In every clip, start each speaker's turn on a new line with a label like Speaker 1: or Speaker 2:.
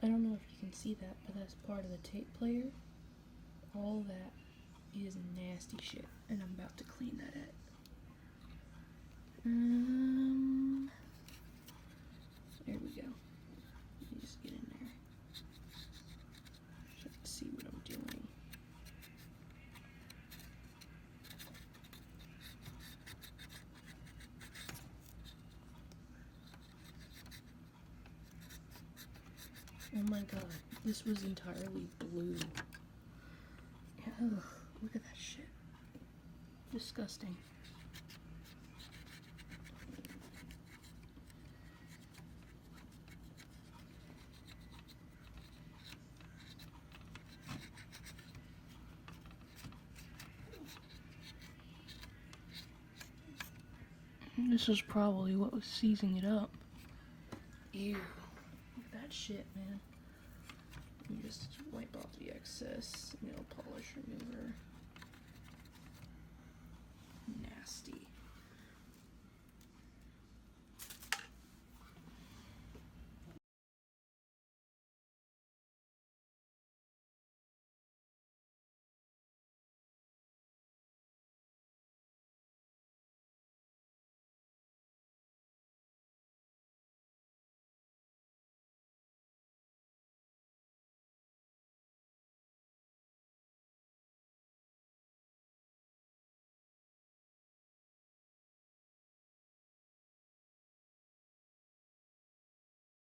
Speaker 1: I don't know if you can see that, but that's part of the tape player. All that is nasty shit, and I'm about to clean that up. There we go. Let me just get in there so I can see what I'm doing. Oh my god, this was entirely blue. Ugh, look at that shit. Disgusting. This was probably what was seizing it up. Ew. Look at that shit, man. Let me just wipe off the excess nail polish remover. Nasty.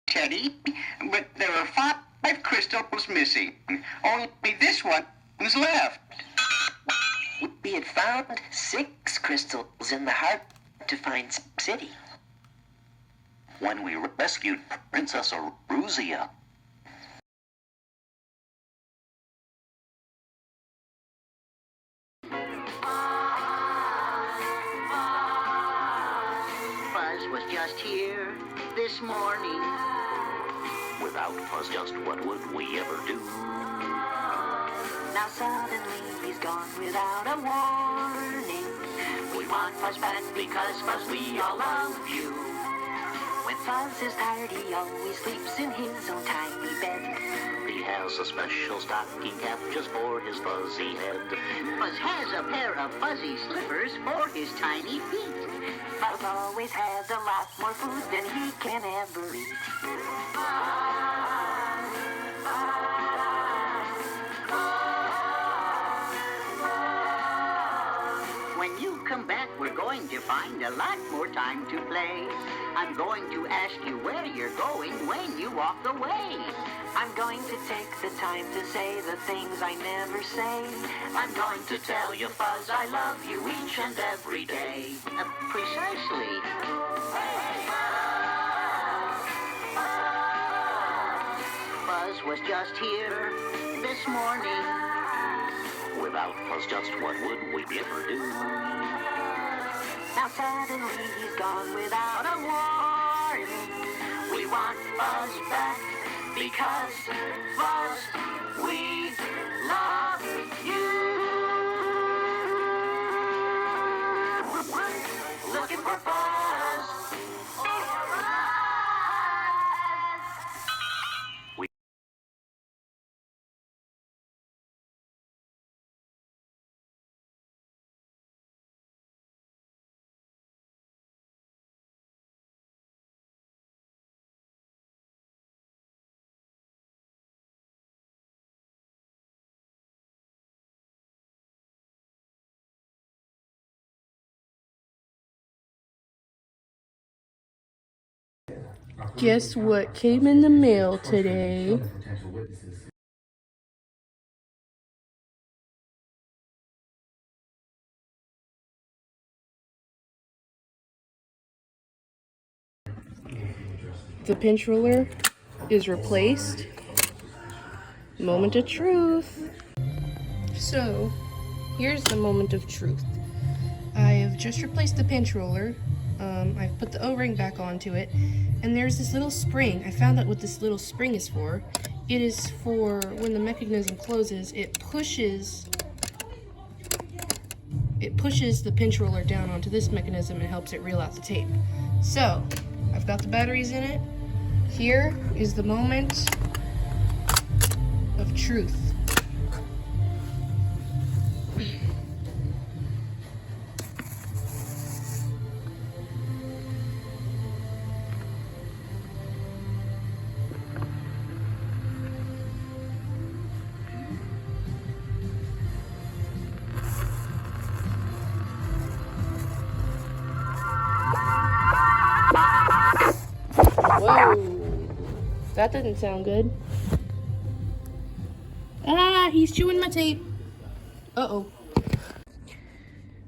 Speaker 2: Teddy, but there are 5 crystals missing. Only this one's left.
Speaker 3: We had found 6 crystals in the hard-to-find city.
Speaker 2: When we rescued Princess Aruzia.
Speaker 4: Buzz was just here this morning.
Speaker 5: Without Fuzz, just what would we ever do?
Speaker 4: Now suddenly he's gone without a warning. We want Fuzz back because Fuzz, we all love you. When Fuzz is tired, he always sleeps in his own tiny bed.
Speaker 5: He has a special stocking cap just for his fuzzy head.
Speaker 4: Fuzz has a pair of fuzzy slippers for his tiny feet. Fuzz always has a lot more food than he can ever eat. When you come back, we're going to find a lot more time to play. I'm going to ask you where you're going when you walk away. I'm going to take the time to say the things I never say. I'm going to tell you, Fuzz, I love you each and every day. Precisely. Fuzz was just here this morning.
Speaker 5: Without Fuzz, just what would we ever do?
Speaker 4: Now suddenly he's gone without a warning. We want Fuzz back because Fuzz, we love you. Looking for Fuzz.
Speaker 1: Guess what came in the mail today? The pinch roller is replaced. Moment of truth. So, here's the moment of truth. I have just replaced the pinch roller. I've put the O-ring back onto it, and there's this little spring. I found out what this little spring is for. It is for when the mechanism closes, it pushes the pinch roller down onto this mechanism and helps it reel out the tape. So, I've got the batteries in it. Here is the moment of truth. Whoa, that didn't sound good. Ah, he's chewing my tape. Uh-oh.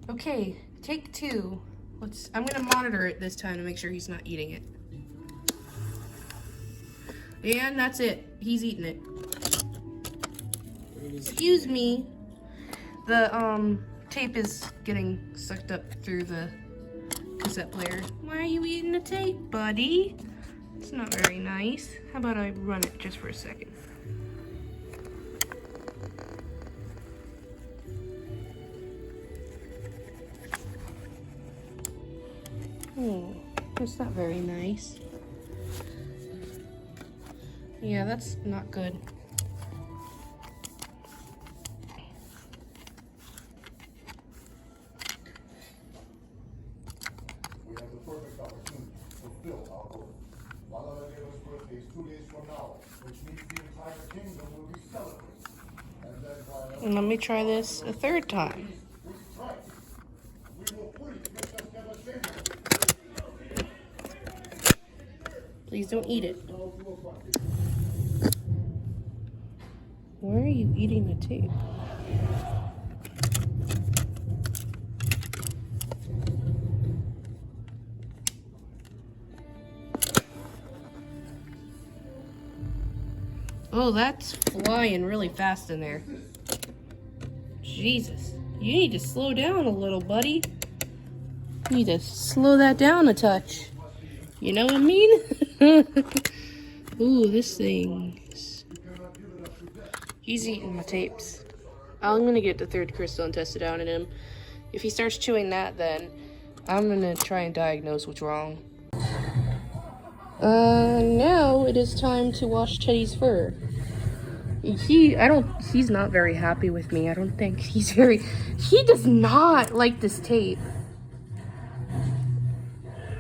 Speaker 1: Okay, take 2. I'm gonna monitor it this time to make sure he's not eating it. And that's it. He's eating it. Excuse me. The tape is getting sucked up through the cassette player. Why are you eating the tape, buddy? It's not very nice. How about I run it just for a second? That's not very nice. Yeah, that's not good.
Speaker 6: We have the perfect opportunity to fulfill our goal. Malala Deva's birthday is 2 days from now, which means the entire kingdom will be celebrating. And then while
Speaker 1: Let me try this a third time.
Speaker 6: we strike, we will free Princess Devastation.
Speaker 1: Please don't eat it. Why are you eating the tape? Oh, that's flying really fast in there. Jesus, you need to slow down a little, buddy. You need to slow that down a touch. You know what I mean? Ooh, this thing. He's eating my tapes. I'm gonna get the 3rd crystal and test it out in him. If he starts chewing that, then I'm gonna try and diagnose what's wrong. Now it is time to wash Teddy's fur. He's not very happy with me. I don't think he does not like this tape.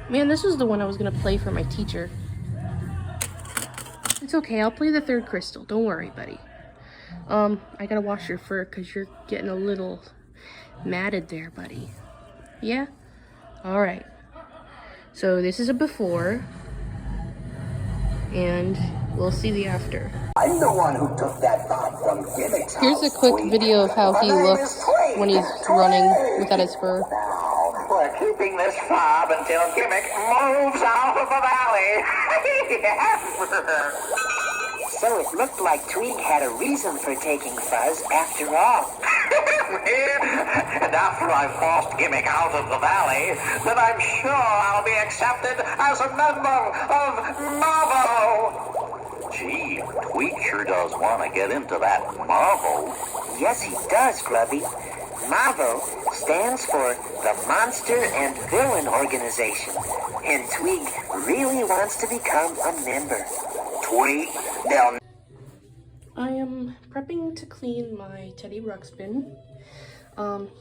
Speaker 1: Man, this was the one I was gonna play for my teacher. It's okay, I'll play the 3rd crystal. Don't worry, buddy. I gotta wash your fur because you're getting a little matted there, buddy. Yeah? Alright. So this is a before. And we'll see the after.
Speaker 7: I'm the one who took that bomb from Gimmick's
Speaker 1: Here's a quick video of how he looks when he's running without his fur.
Speaker 7: Now, we're keeping this fob until Gimmick moves out of the valley. So it looked like Tweak had a reason for taking Fuzz after all. And after I've forced Gimmick out of the valley, then I'm sure I'll be accepted as a member of Marvel.
Speaker 5: Gee, Tweak sure does want to get into that Marvel.
Speaker 7: Yes, he does, Grubby. MAVO stands for the Monster and Villain Organization, and Tweak really wants to become a member.
Speaker 5: Tweak, they'll...
Speaker 1: I am prepping to clean my Teddy Ruxpin.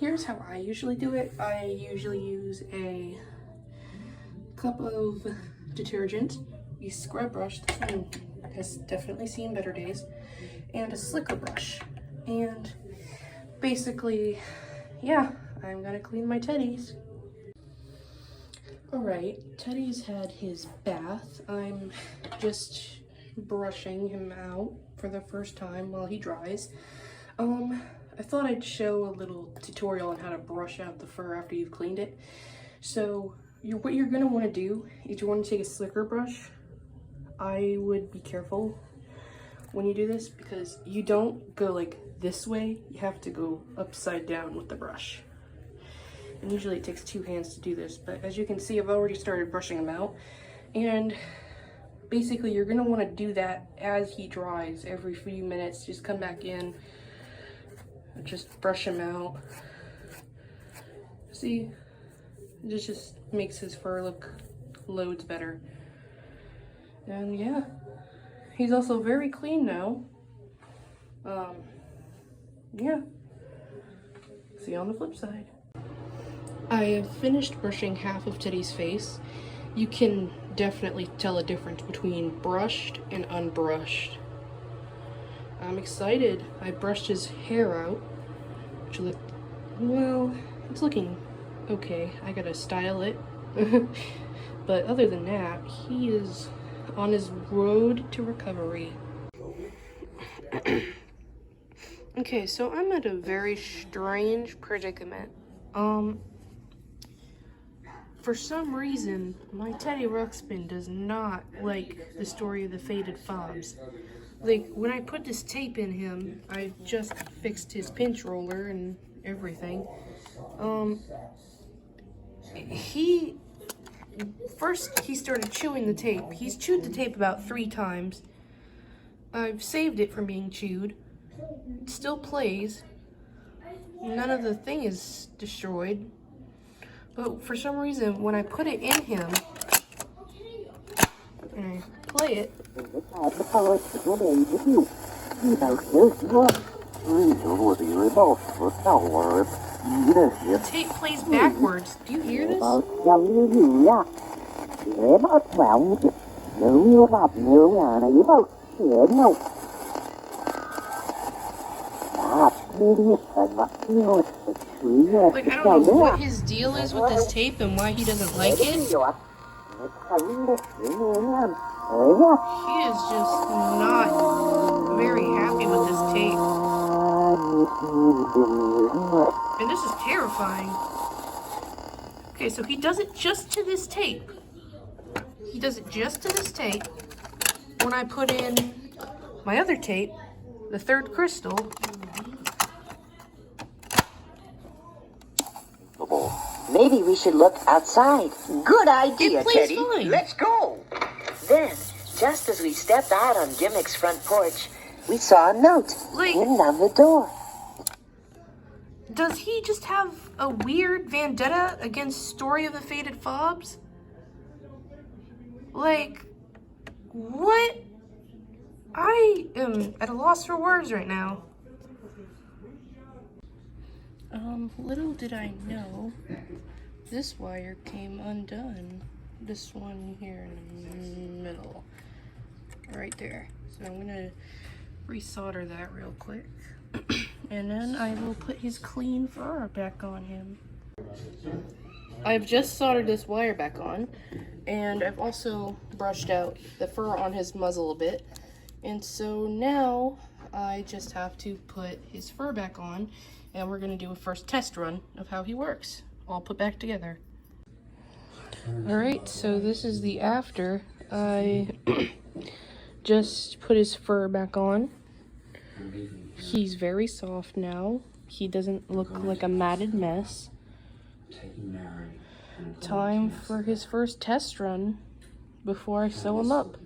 Speaker 1: Here's how I usually do it. I usually use a cup of detergent, a scrub brush, this one has definitely seen better days, and a slicker brush. And basically, yeah, I'm gonna clean my Teddies. Alright, Teddy's had his bath. I'm just brushing him out for the first time while he dries. I thought I'd show a little tutorial on how to brush out the fur after you've cleaned it. So what you're gonna want to do is you want to take a slicker brush. I would be careful when you do this because you don't go like this way, you have to go upside down with the brush. And usually it takes 2 hands to do this, but as you can see, I've already started brushing him out. And basically you're gonna want to do that as he dries every few minutes. Just come back in, just brush him out. See, this just makes his fur look loads better. And yeah, he's also very clean now. Yeah. See you on the flip side. I have finished brushing half of Teddy's face. You can definitely tell a difference between brushed and unbrushed. I'm excited. I brushed his hair out, which looked, well, it's looking okay. I gotta style it. But other than that, he is on his road to recovery. Okay, so I'm at a very strange predicament. For some reason, my Teddy Ruxpin does not like the story of the faded fobs. Like, when I put this tape in him, I just fixed his pinch roller and everything. First he started chewing the tape. He's chewed the tape about 3 times. I've saved it from being chewed. It still plays. None of the thing is destroyed. But for some reason, when I put it in him, and I play it, the tape plays backwards. Do you hear this? Like, I don't know what his deal is with this tape and why he doesn't like it. He is just not very happy with this tape. And this is terrifying. Okay, so he does it just to this tape. He does it just to this tape. When I put in my other tape, the 3rd crystal,
Speaker 3: Maybe we should look outside.
Speaker 4: Good idea,
Speaker 1: it plays
Speaker 4: Teddy.
Speaker 1: fine.
Speaker 4: Let's go.
Speaker 3: Then, just as we stepped out on Gimmick's front porch, we saw a note
Speaker 1: Like-
Speaker 3: written on the door.
Speaker 1: Does he just have a weird vendetta against Story of the Faded Fobs? Like, what? I am at a loss for words right now. Little did I know, this wire came undone. This one here in the middle. Right there. So I'm gonna resolder that real quick. And then I will put his clean fur back on him. I've just soldered this wire back on, and I've also brushed out the fur on his muzzle a bit. And so now I just have to put his fur back on, and we're gonna do a first test run of how he works, all put back together. Alright, so this is the after. I just put his fur back on. He's very soft now. He doesn't look like a matted mess. Time for his first test run before I sew him up.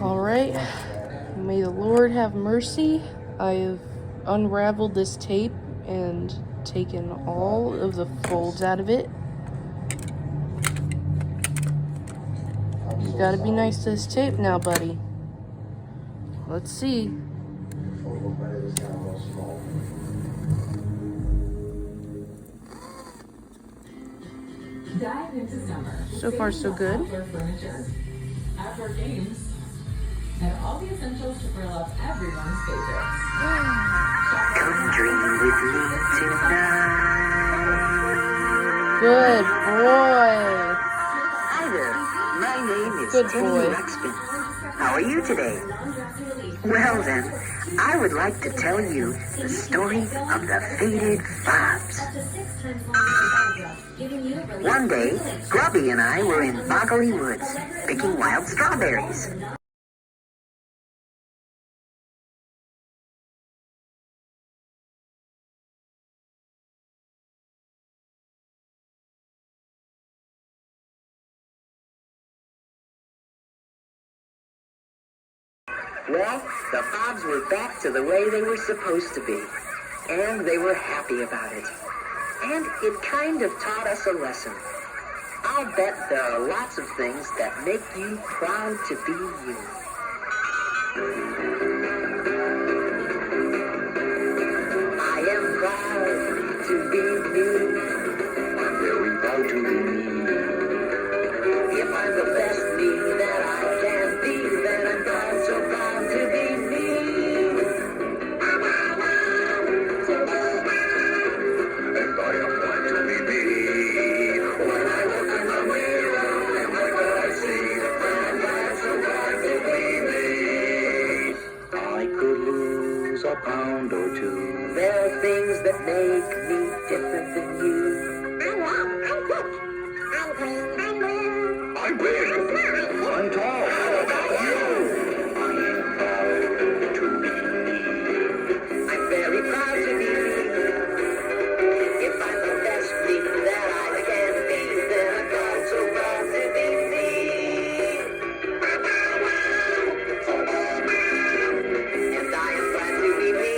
Speaker 1: Alright, may the Lord have mercy. I have unraveled this tape and taken all of the folds out of it. You gotta be nice to this tape now, buddy. Let's see. So far, so good.
Speaker 8: Outdoor games, and all the essentials to grill up everyone's favorites.
Speaker 3: Come dream with me tonight.
Speaker 1: Good boy.
Speaker 3: Hi there. My name is
Speaker 1: Good
Speaker 3: Teddy
Speaker 1: boy.
Speaker 3: Ruxpin. How are you today? Well then, I would like to tell you the story of the faded fobs. One day, Grubby and I were in Boggly Woods, picking wild strawberries. Well, the fobs were back to the way they were supposed to be, and they were happy about it. And it kind of taught us a lesson. I'll bet there are lots of things that make you proud to be you. I am proud to be me. I'm very proud to be me. If I'm the best me that I can be, then I'm proud, so proud to be me. And I am proud to be me. When I look in the mirror, and look what I see, I'm proud, so proud to be me. I could lose a pound or two. There are things that make me different than you. I'm big. I'm tall. How about you? I am proud to be me. I'm very proud to be me. If I'm the best me that I can be, then I'm proud, so proud to be me. And I am proud to be me.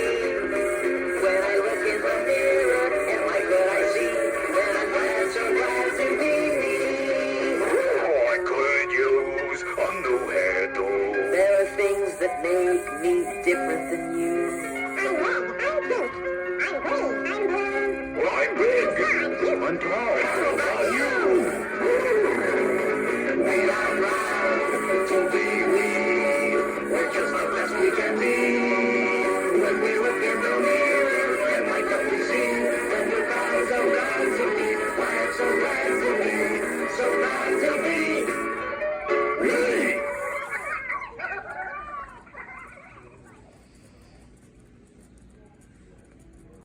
Speaker 3: When I look in the mirror and like what I see, then I'm glad, so glad to be me. I could use a new hairdo. There are things that make me different than you.